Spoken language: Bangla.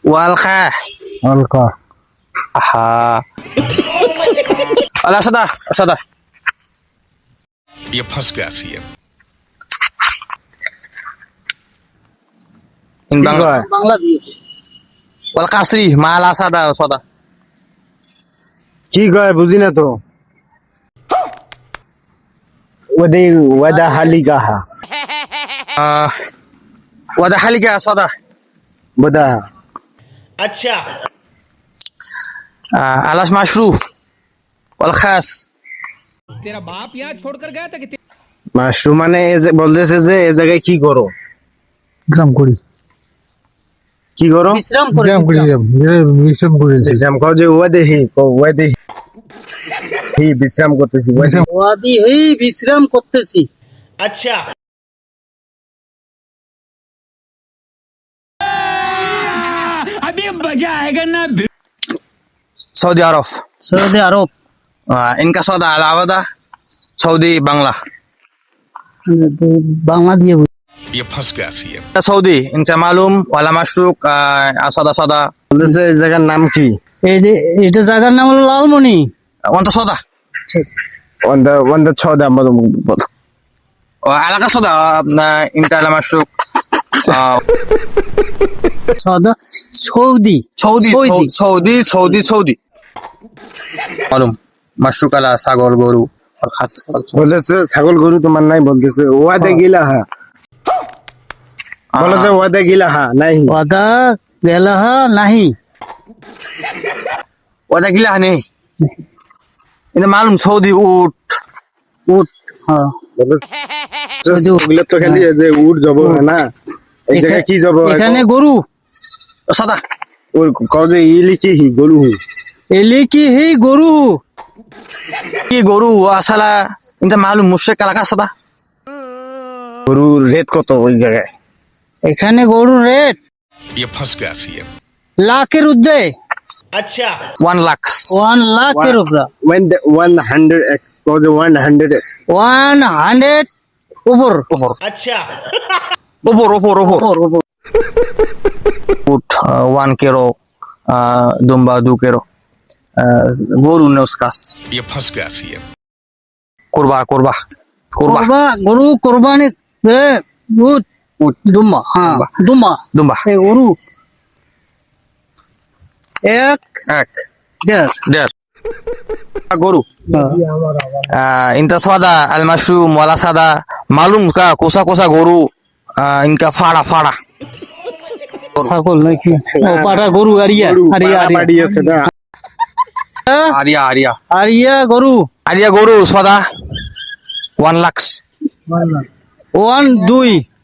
والخاء القى ها الأسد أسد ये फंस गया सीएम। إن بنغ বাংলা দিয়ে والقصري مع الأسد أسد কি কয় বুঝি না তো ওদে ওয়াদা হালিকাহা وده حالك يا أسد বদা আলাস মাশরু والخاص মাশরুম মানে বলতেছে যে এই জায়গায় কি করো বিশ্রাম করি কি করো বিশ্রাম করি বিশ্রাম কও যে ওয়াদে হি বিশ্রাম করতেছি ওয়াদি হই বিশ্রাম করতেছি সৌদি আরব সৌদি আরব ইনকা সদা আলাওয়াদা সৌদি বাংলা বাংলা দিয়ে ये फंस गया सीएम। সৌদি ইনকা মালুম ওয়ালা মাশরুক আসাদা সাদা বলতেছে এই জায়গার নাম কি এই যে এটা জায়গার নাম হলো লালমনি ওয়ান্তা সদা ওয়ান্দা ছদা আলাকা সদা ইনকা আলা মাশরুক সদা Saudi Saudi Saudi Saudi Saudi মালুম মাশরুক আলা ছাগল গরু খাস বলতেছে ছাগল গরু তোমার নাই বলতেছে ওয়াদে গিলা হা বলতেছে ওয়াদে গিলা হা নাই ওয়াদা গেলাহা নাহি ওটা গিলা হানি এটা মালুম সৌদি উট উট হ্যাঁ ওগুলো তো খালি এই যে উট যাব না এই জায়গায় কি যাব এখানে গরু সদা ওর কজে ইলি কি গরু এলে কি হে গরু কি গরু আসালা এটা মালুম মুশরিক এলাকা সদা গরু রেট কত ওই জায়গায় এখানে গরু রেট ये फंस गया सीएम। লাখের ঊর্ধ্বে 1 লাখ 1 লাখের উপরে when the 100 কজে 100 100 উপর উপর উপর উপর উপর উপর উট 1 কিলো দুম্বা 2 কিলো গরু নসকাস ये फंस गया सीएम। কুরবা কুরবা কুরবা গরু কোরবানি উট দুম্বা হ্যাঁ দুম্বা দুম্বা এই গরু এক এক দেড় দেড় গরু ইনটা সাদা আল মাশরুম ওয়ালা সাদা মালুম কা কোসা কোসা গরু ইনকা ফাড়া ফাড়া ছাগল নাকি ও পাটা গরু আরিয়া আরিয়া বাড়ি আছে না আরিয়া আরিয়া আরিয়া গরু আরিয়া গরু সাদা 1 লাখ 1 2